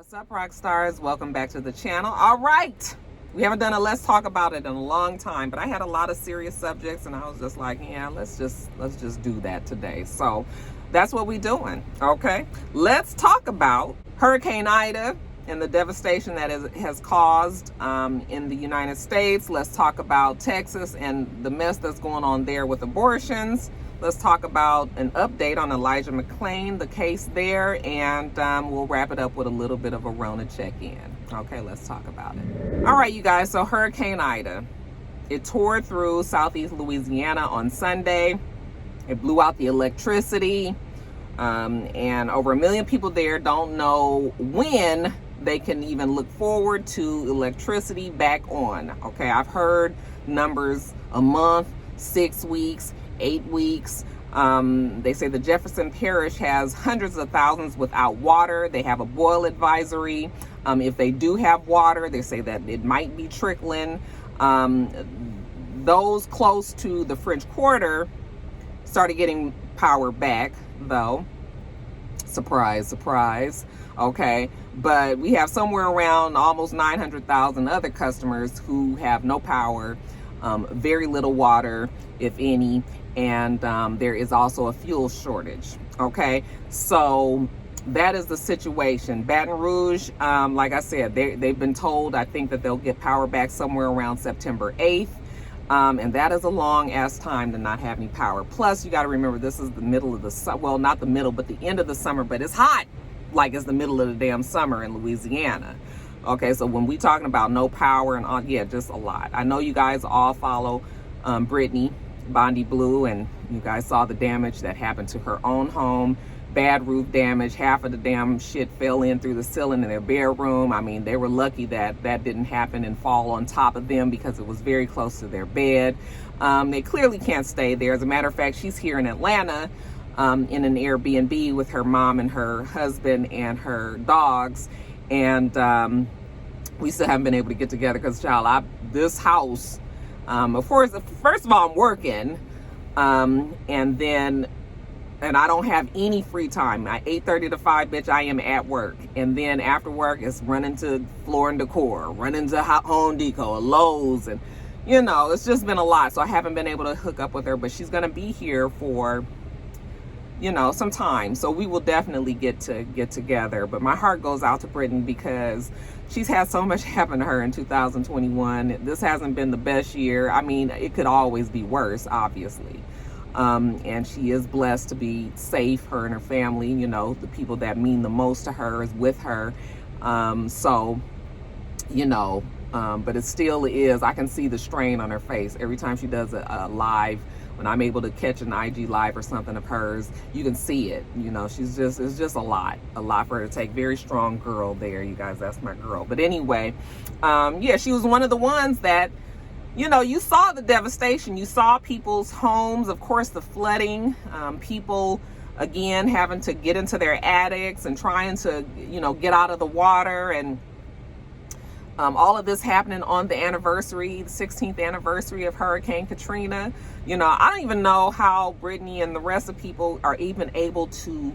What's up, rock stars? Welcome back to the channel. All right, we haven't done a let's talk about it in a long time, but I had a lot of serious subjects and I was just like, yeah, let's just do that today. So that's what we're doing. Okay, let's talk about Hurricane Ida and the devastation that has caused in the United States. Let's talk about Texas and the mess that's going on there with abortions. Let's talk about an update on Elijah McClain, the case there, and we'll wrap it up with a little bit of a Rona check-in. Okay, let's talk about it. All right, you guys, so Hurricane Ida, it tore through southeast Louisiana on Sunday. It blew out the electricity, and over 1 million people there don't know when they can even look forward to electricity back on. Okay, I've heard numbers a month, 6 weeks, 8 weeks. They say the Jefferson Parish has hundreds of thousands without water. They have a boil advisory. If they do have water, they say that it might be trickling. Those close to the French Quarter started getting power back, though. Surprise, surprise. Okay, but we have somewhere around almost 900,000 other customers who have no power, very little water, if any, and there is also a fuel shortage. Okay, so that is the situation. Baton Rouge, like I said, they've been told, I think, that they'll get power back somewhere around September 8th. And that is a long ass time to not have any power. Plus, you got to remember, this is the middle of the summer. Well, not the middle, but the end of the summer, but it's hot like it's the middle of the damn summer in Louisiana. Okay, so when we talking about no power and all, yeah, just a lot. I know you guys all follow Brittany Bondi Blue, and you guys saw the damage that happened to her own home. Bad roof damage. Half of the damn shit fell in through the ceiling in their bedroom. I mean, they were lucky that that didn't happen and fall on top of them because it was very close to their bed. They clearly can't stay there. As a matter of fact, she's here in Atlanta in an Airbnb with her mom and her husband and her dogs. And we still haven't been able to get together because, child, this house, of course, first of all, I'm working. And I don't have any free time. At 8:30 to 5, bitch, I am at work. And then after work, it's running to Floor and Decor, running to Home Depot, Lowe's, and, you know, it's just been a lot. So I haven't been able to hook up with her, but she's going to be here for, you know, some time. So we will definitely get together. But my heart goes out to Brittany because she's had so much happen to her in 2021. This hasn't been the best year. I mean, it could always be worse, obviously. And she is blessed to be safe, her and her family, you know, the people that mean the most to her is with her. So, you know, but it still is, I can see the strain on her face every time she does a live. When I'm able to catch an IG live or something of hers, you can see it. You know, it's just a lot for her to take. Very strong girl there, you guys. That's my girl. But anyway, yeah, she was one of the ones that, you know, you saw the devastation. You saw people's homes, of course, the flooding, people, again, having to get into their attics and trying to, you know, get out of the water. And all of this happening on the anniversary, the 16th anniversary of Hurricane Katrina. You know, I don't even know how Brittany and the rest of people are even able to,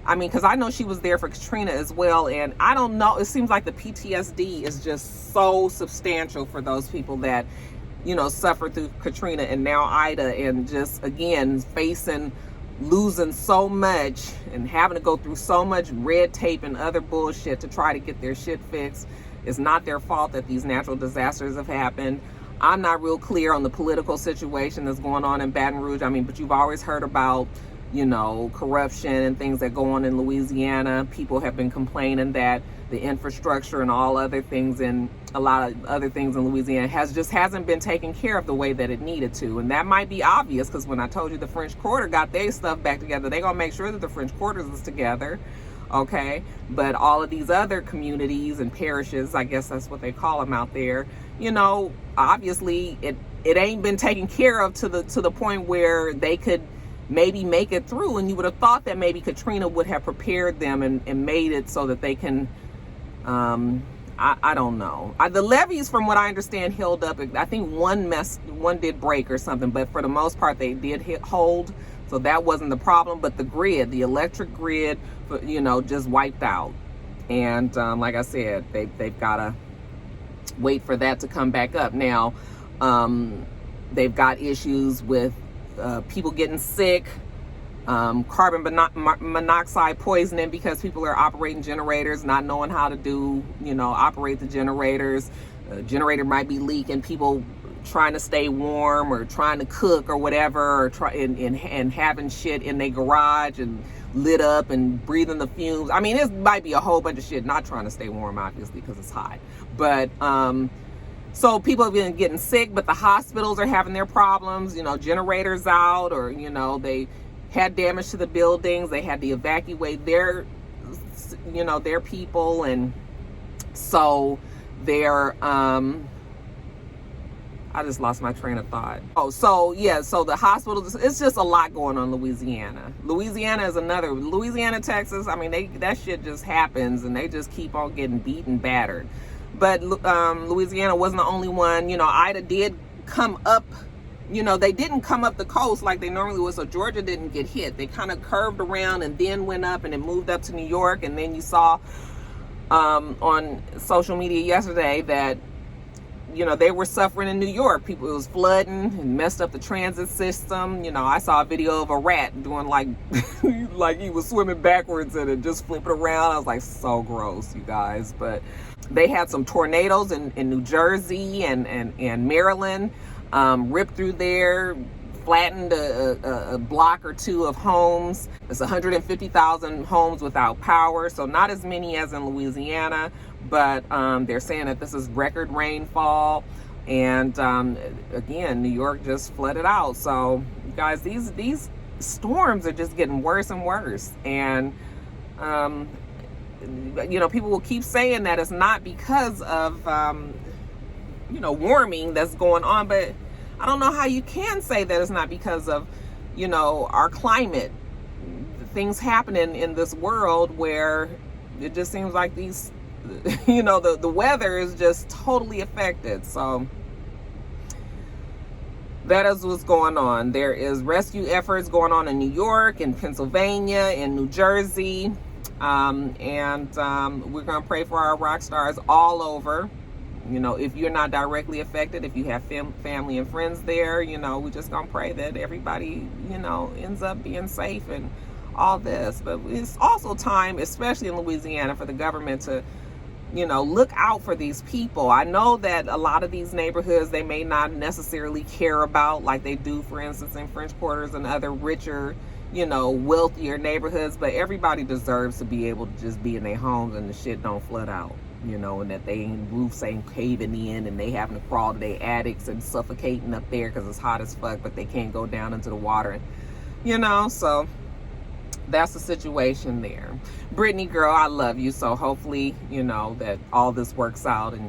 I mean, because I know she was there for Katrina as well. And I don't know, it seems like the PTSD is just so substantial for those people that, you know, suffered through Katrina and now Ida, and just, again, losing so much and having to go through so much red tape and other bullshit to try to get their shit fixed. It's not their fault that these natural disasters have happened. I'm not real clear on the political situation that's going on in Baton Rouge. I mean, but you've always heard about, you know, corruption and things that go on in Louisiana. People have been complaining that the infrastructure and all other things, and a lot of other things in Louisiana hasn't been taken care of the way that it needed to. And that might be obvious because when I told you the French Quarter got their stuff back together, they're gonna make sure that the French Quarters is together. Okay, but all of these other communities and parishes, I guess that's what they call them out there, you know, obviously it ain't been taken care of to the point where they could maybe make it through. And you would have thought that maybe Katrina would have prepared them and made it so that they can, I don't know. The levees, from what I understand, held up. I think one did break or something, but for the most part they did hold. So that wasn't the problem, but the grid, the electric grid, you know, just wiped out. And like I said, they've got to wait for that to come back up. Now, they've got issues with people getting sick, carbon monoxide poisoning because people are operating generators, not knowing how to operate the generators. Generator might be leaking, people trying to stay warm or trying to cook or whatever, or and having shit in their garage and lit up and breathing the fumes. I mean, it might be a whole bunch of shit, not trying to stay warm, obviously, because it's hot. But so people have been getting sick, but the hospitals are having their problems, generators out, or, they had damage to the buildings. They had to evacuate their people. And so they're, I just lost my train of thought. Oh, so yeah, so the hospitals, it's just a lot going on in Louisiana. Louisiana is another, Louisiana, Texas, I mean, that shit just happens and they just keep on getting beat and battered. But Louisiana wasn't the only one. Ida did come up, they didn't come up the coast like they normally would, so Georgia didn't get hit. They kind of curved around and then went up and it moved up to New York. And then you saw on social media yesterday that they were suffering in New York. It was flooding and messed up the transit system. I saw a video of a rat doing like he was swimming backwards and it just flipping around. I was like, so gross, you guys. But they had some tornadoes in New Jersey and Maryland, ripped through there, flattened a block or two of homes. There's 150,000 homes without power, so not as many as in Louisiana, but they're saying that this is record rainfall. And again, New York just flooded out. So you guys, these storms are just getting worse and worse. And people will keep saying that it's not because of warming that's going on, but I don't know how you can say that it's not because of our climate, things happening in this world where it just seems like these the weather is just totally affected. So that is what's going on. There is rescue efforts going on in New York and Pennsylvania and New Jersey. And we're going to pray for our rock stars all over. If you're not directly affected, if you have family and friends there, we're just going to pray that everybody, ends up being safe and all this. But it's also time, especially in Louisiana, for the government to, look out for these people. I know that a lot of these neighborhoods, they may not necessarily care about like they do, for instance, in French Quarters and other richer, wealthier neighborhoods, but everybody deserves to be able to just be in their homes and the shit don't flood out, and that roofs ain't caving in and they having to crawl to their attics and suffocating up there because it's hot as fuck, but they can't go down into the water, so that's the situation there. Brittany, girl, I love you. So hopefully, that all this works out.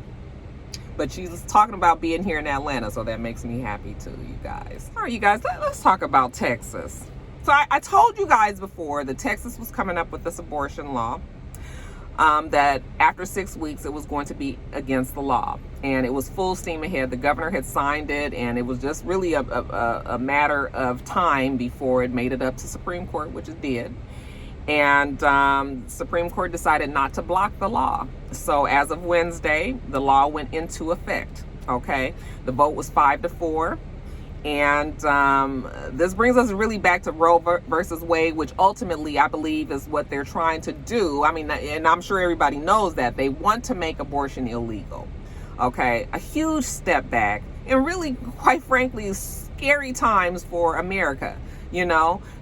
But she's talking about being here in Atlanta, so that makes me happy too, you guys. All right, you guys, let's talk about Texas. So I told you guys before that Texas was coming up with this abortion law, that after 6 weeks, it was going to be against the law. And it was full steam ahead. The governor had signed it, and it was just really a matter of time before it made it up to Supreme Court, which it did. And Supreme Court decided not to block the law. So as of Wednesday, the law went into effect, okay? The vote was 5-4. And this brings us really back to Roe versus Wade, which ultimately I believe is what they're trying to do. I mean, and I'm sure everybody knows that they want to make abortion illegal. Okay, a huge step back, and really, quite frankly, scary times for America,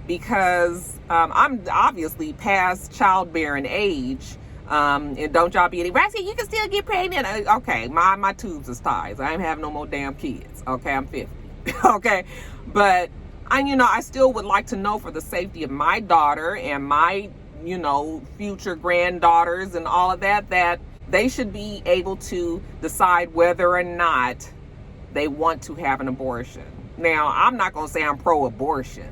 because I'm obviously past childbearing age. And don't y'all be any Roxy, you can still get pregnant. Okay, my tubes is tied. I ain't have no more damn kids. Okay, I'm 50. Okay, but I still would like to know, for the safety of my daughter and my future granddaughters and all of that they should be able to decide whether or not they want to have an abortion. Now, I'm not going to say I'm pro-abortion,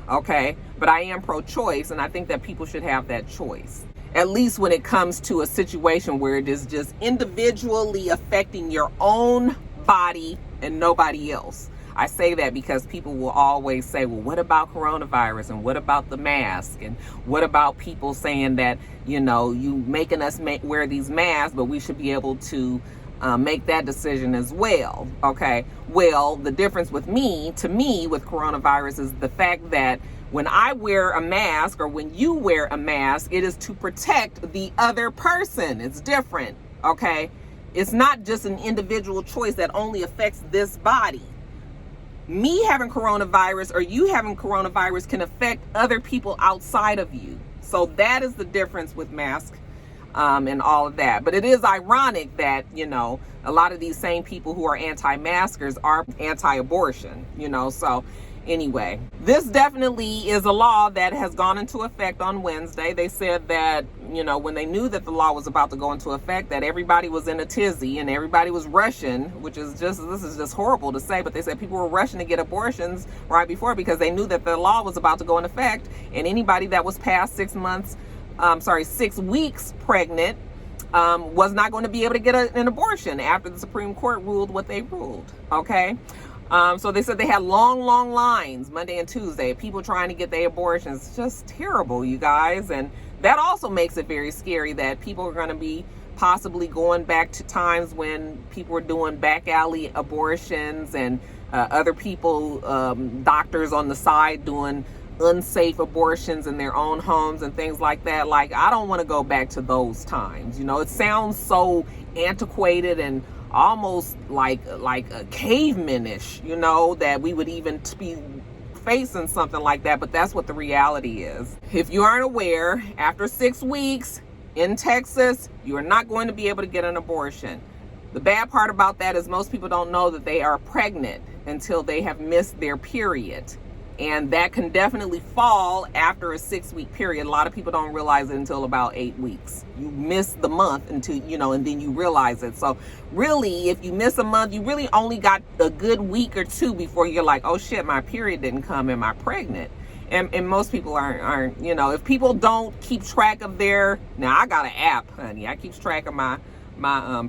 okay, but I am pro-choice, and I think that people should have that choice, at least when it comes to a situation where it is just individually affecting your own body and nobody else. I say that because people will always say, well, what about coronavirus, and what about the mask, and what about people saying that, you making us wear these masks, but we should be able to make that decision as well. Okay, well, the difference with to me with coronavirus is the fact that when I wear a mask, or when you wear a mask, it is to protect the other person. It's different. Okay, it's not just an individual choice that only affects this body. Me having coronavirus or you having coronavirus can affect other people outside of you. So that is the difference with masks and all of that. But it is ironic that, a lot of these same people who are anti-maskers are anti-abortion, so anyway, this definitely is a law that has gone into effect on Wednesday. They said that, when they knew that the law was about to go into effect, that everybody was in a tizzy and everybody was rushing, this is just horrible to say, but they said people were rushing to get abortions right before, because they knew that the law was about to go in effect, and anybody that was past 6 weeks pregnant was not going to be able to get an abortion after the Supreme Court ruled what they ruled. Okay. So they said they had long lines Monday and Tuesday, people trying to get their abortions. It's just terrible, you guys. And that also makes it very scary that people are going to be possibly going back to times when people were doing back alley abortions, and other people, doctors on the side, doing unsafe abortions in their own homes and things like that. Like, I don't want to go back to those times. It sounds so antiquated and almost like a caveman-ish, that we would even be facing something like that. But that's what the reality is. If you aren't aware, after 6 weeks in Texas, you are not going to be able to get an abortion. The bad part about that is most people don't know that they are pregnant until they have missed their period. And that can definitely fall after a 6-week period. A lot of people don't realize it until about 8 weeks. You miss the month until, and then you realize it. So really, if you miss a month, you really only got a good week or two before you're like, oh shit, my period didn't come, am I pregnant? And most people aren't, if people don't keep track of now I got an app, honey. I keep track of my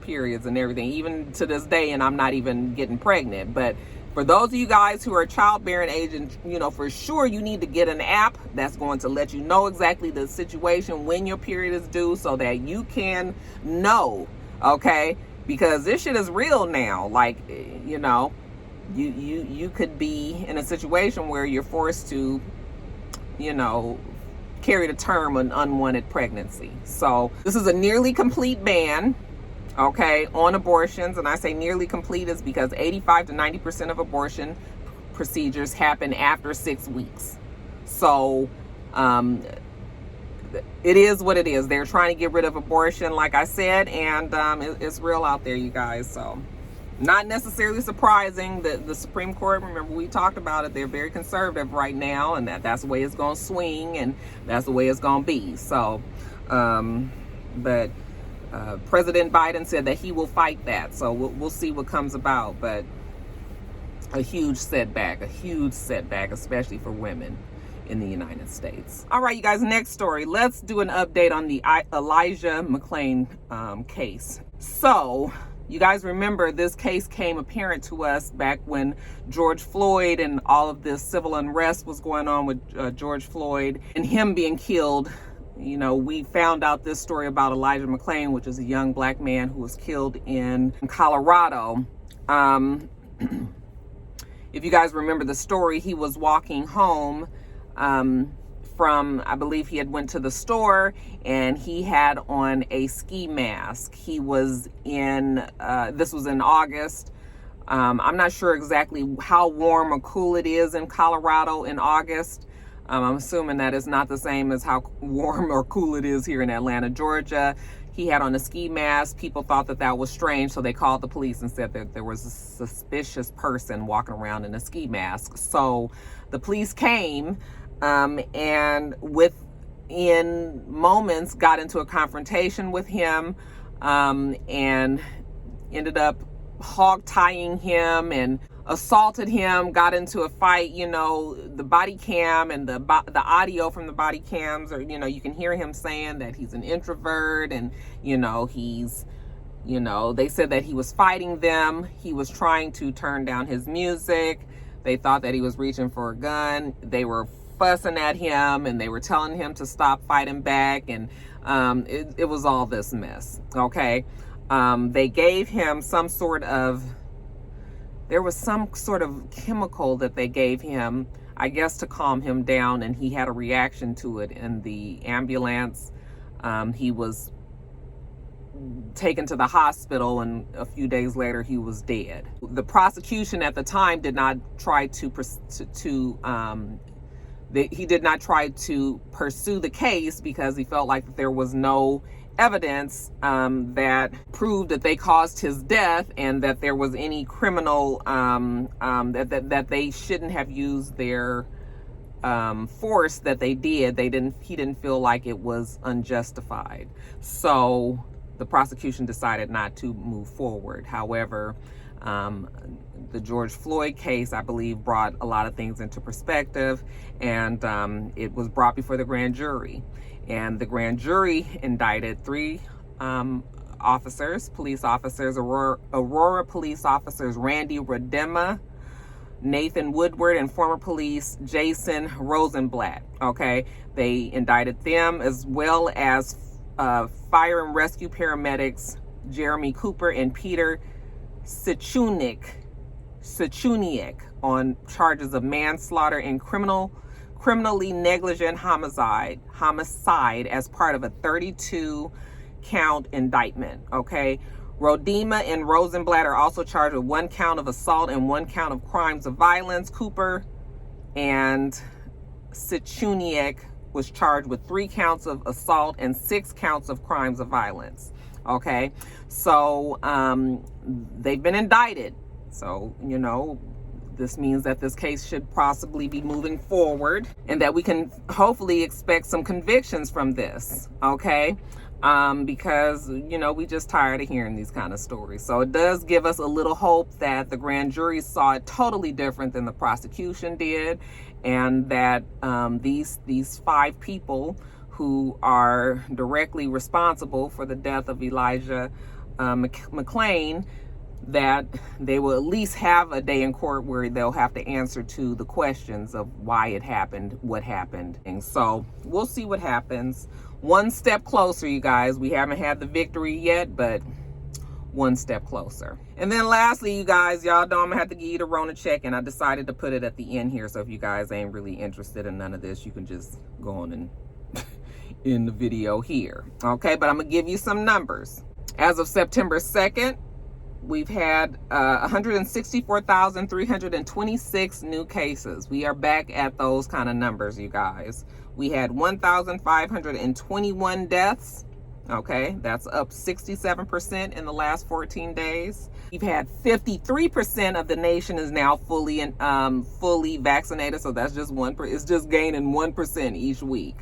periods and everything, even to this day, and I'm not even getting pregnant. But for those of you guys who are childbearing age, and for sure you need to get an app that's going to let you know exactly the situation when your period is due, so that you can know, okay? Because this shit is real now. Like, you could be in a situation where you're forced to, carry to term an unwanted pregnancy. So this is a nearly complete ban, okay, on abortions. And I say nearly complete is because 85 to 90% of abortion procedures happen after 6 weeks. So it is what it is. They're trying to get rid of abortion, like I said, and it's real out there, you guys. So not necessarily surprising that the Supreme Court, remember we talked about it, they're very conservative right now, and that's the way it's going to swing, and that's the way it's going to be. So but President Biden said that he will fight that. So we'll see what comes about. But a huge setback, especially for women in the United States. All right, you guys, next story. Let's do an update on the Elijah McClain case. So you guys remember this case came apparent to us back when George Floyd and all of this civil unrest was going on with George Floyd and him being killed. We found out this story about Elijah McClain, which is a young black man who was killed in Colorado. If you guys remember the story, he was walking home from, I believe he had went to the store, and he had on a ski mask. He was this was in August. I'm not sure exactly how warm or cool it is in Colorado in August. I'm assuming that it's not the same as how warm or cool it is here in Atlanta, Georgia. He had on a ski mask. People thought that was strange, so they called the police and said that there was a suspicious person walking around in a ski mask. So the police came and within moments got into a confrontation with him and ended up hog tying him and assaulted him, got into a fight. The body cam and the audio from the body cams, or you can hear him saying that he's an introvert, and he's You know, they said that he was fighting them. He was trying to turn down his music. They thought that he was reaching for a gun. They were fussing at him and they were telling him to stop fighting back. And it was all this mess. Okay. They gave him some sort of, there was some sort of chemical that they gave him, I guess, to calm him down. And he had a reaction to it in the ambulance. He was taken to the hospital, and a few days later he was dead. The prosecution at the time did not try to he did not try to pursue the case because he felt like there was no evidence that proved that they caused his death, and that there was any criminal that they shouldn't have used their force that they did. He didn't feel like it was unjustified. So the prosecution decided not to move forward. However, the George Floyd case, I believe, brought a lot of things into perspective, and it was brought before the grand jury. And the grand jury indicted 3 police officers, Aurora police officers Randy Rodema, Nathan Woodward, and former police Jason Rosenblatt. Okay, they indicted them, as well as fire and rescue paramedics Jeremy Cooper and Peter Sichuniak on charges of manslaughter and criminally negligent homicide as part of a 32-count indictment. Okay, Rodema and Rosenblatt are also charged with 1 count of assault and 1 count of crimes of violence. Cooper and Sichuniak was charged with 3 counts of assault and 6 counts of crimes of violence. Okay, so they've been indicted. So, you know, this means that this case should possibly be moving forward, and that we can hopefully expect some convictions from this. Okay, because, you know, we just tired of hearing these kind of stories. So it does give us a little hope that the grand jury saw it totally different than the prosecution did, and that these 5 people who are directly responsible for the death of Elijah McClain, that they will at least have a day in court where they'll have to answer to the questions of why it happened, what happened. And so we'll see what happens. One step closer, you guys. We haven't had the victory yet, but one step closer. And then lastly, you guys, y'all know I'm gonna have to give you the Rona check, and I decided to put it at the end here. So if you guys ain't really interested in none of this, you can just go on and in the video here. Okay, but I'm gonna give you some numbers. As of September 2nd, we've had 164,326 new cases. We are back at those kind of numbers, you guys. We had 1,521 deaths. Okay, that's up 67% in the last 14 days. We've had 53% of the nation is now fully vaccinated. So that's just it's just gaining 1% each week.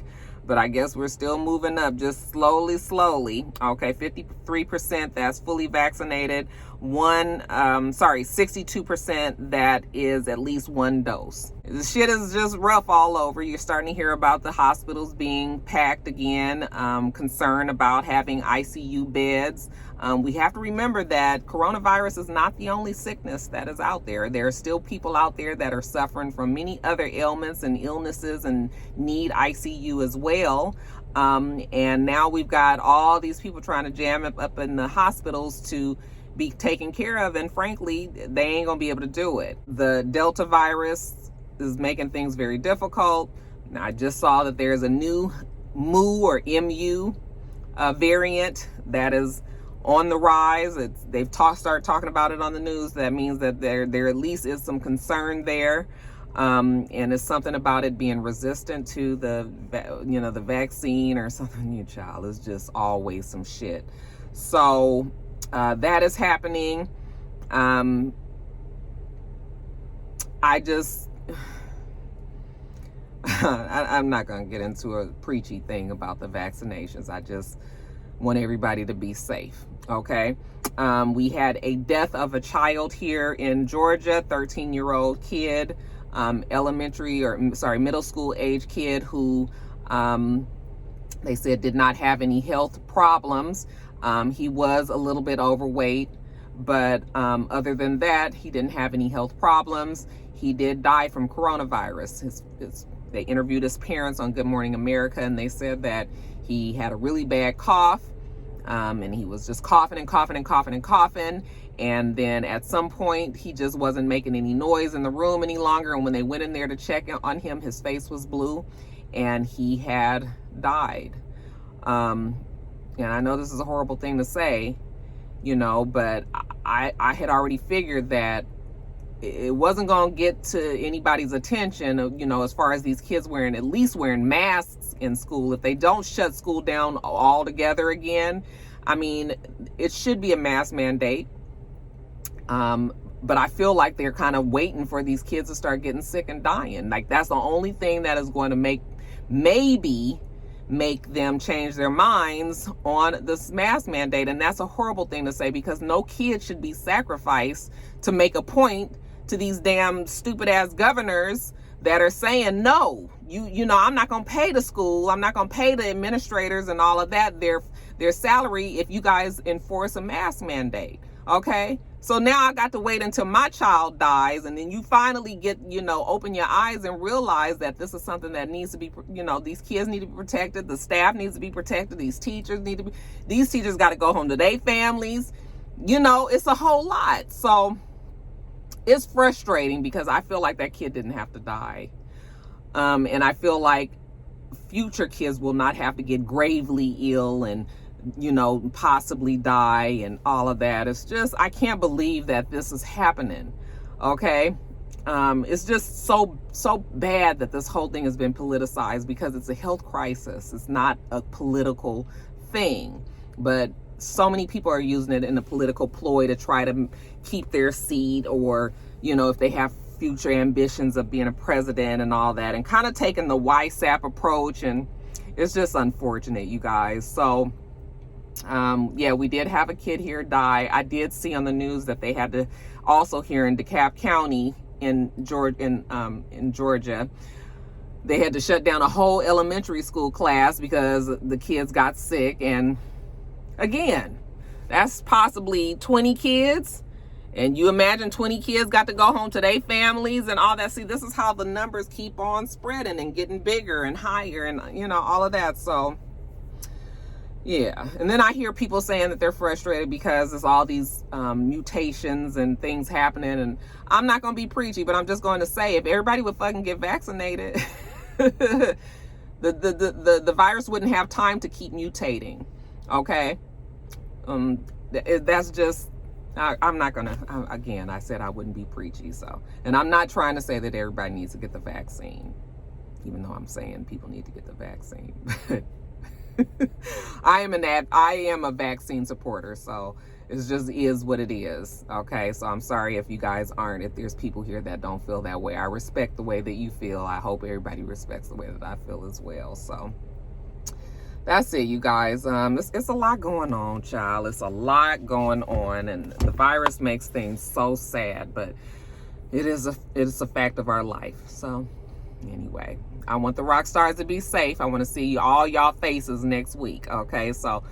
But I guess we're still moving up, just slowly. Okay, 53% that's fully vaccinated. 62% that is at least 1 dose. The shit is just rough all over. You're starting to hear about the hospitals being packed again, concern about having ICU beds. We have to remember that coronavirus is not the only sickness that is out there. There are still people out there that are suffering from many other ailments and illnesses and need ICU as well. And now we've got all these people trying to jam up in the hospitals to be taken care of, and frankly, they ain't gonna be able to do it. The Delta virus is making things very difficult. Now, I just saw that there's a new MU variant that is on the rise. They've started talking about it on the news. That means that there at least is some concern there, and it's something about it being resistant to the vaccine or something. New child is just always some shit. So that is happening. I'm not going to get into a preachy thing about the vaccinations. I just want everybody to be safe. Okay. We had a death of a child here in Georgia, 13-year-old kid, middle school age kid who they said did not have any health problems. He was a little bit overweight, but other than that, he didn't have any health problems. He did die from coronavirus. They interviewed his parents on Good Morning America, and they said that he had a really bad cough, and he was just coughing and coughing and coughing and coughing. And then at some point, he just wasn't making any noise in the room any longer. And when they went in there to check on him, his face was blue, and he had died. And I know this is a horrible thing to say, you know, but I had already figured that it wasn't going to get to anybody's attention, you know, as far as these kids at least wearing masks in school. If they don't shut school down altogether again, I mean, it should be a mask mandate. But I feel like they're kind of waiting for these kids to start getting sick and dying. Like, that's the only thing that is going to maybe make them change their minds on this mask mandate. And that's a horrible thing to say, because no kid should be sacrificed to make a point to these damn stupid ass governors that are saying, no, you know, I'm not going to pay the school. I'm not going to pay the administrators and all of that, their salary, if you guys enforce a mask mandate. Okay. So now I got to wait until my child dies, and then you finally get, you know, open your eyes and realize that this is something that needs to be, you know, these kids need to be protected. The staff needs to be protected. These teachers got to go home to their families. You know, it's a whole lot. So it's frustrating, because I feel like that kid didn't have to die. And I feel like future kids will not have to get gravely ill and, you know, possibly die and all of that. It's just, I can't believe that this is happening. Okay. It's just so bad that this whole thing has been politicized, because it's a health crisis. It's not a political thing, but so many people are using it in a political ploy to try to keep their seat, or, you know, if they have future ambitions of being a president and all that, and kind of taking the YSAP approach. And it's just unfortunate, you guys. So yeah, we did have a kid here die. I did see on the news that they had to also, here in DeKalb County in Georgia, they had to shut down a whole elementary school class because the kids got sick. And again, that's possibly 20 kids. And you imagine 20 kids got to go home to their families and all that. See, this is how the numbers keep on spreading and getting bigger and higher, and, you know, all of that. So yeah. And then I hear people saying that they're frustrated because there's all these mutations and things happening. And I'm not going to be preachy, but I'm just going to say, if everybody would fucking get vaccinated, the virus wouldn't have time to keep mutating. Okay. That's just, I'm not going to, again, I said I wouldn't be preachy. So, and I'm not trying to say that everybody needs to get the vaccine, even though I'm saying people need to get the vaccine. I am a vaccine supporter, so it just is what it is. Okay, so I'm sorry if you guys aren't. If there's people here that don't feel that way, I respect the way that you feel. I hope everybody respects the way that I feel as well. So that's it, you guys. It's a lot going on, child. It's a lot going on, and the virus makes things so sad, but it is a fact of our life. So anyway, I want the rock stars to be safe. I want to see all y'all faces next week. Okay, so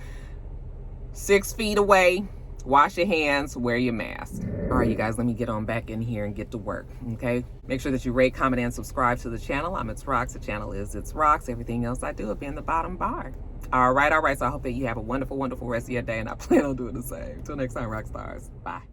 6 feet away, wash your hands, wear your mask. All right, you guys, let me get on back in here and get to work. Okay, make sure that you rate, comment, and subscribe to the channel. I'm It's Rocks. The channel is It's Rocks. Everything else I do will be in the bottom bar. All right. So I hope that you have a wonderful, wonderful rest of your day, and I plan on doing the same. Till next time, rock stars. Bye.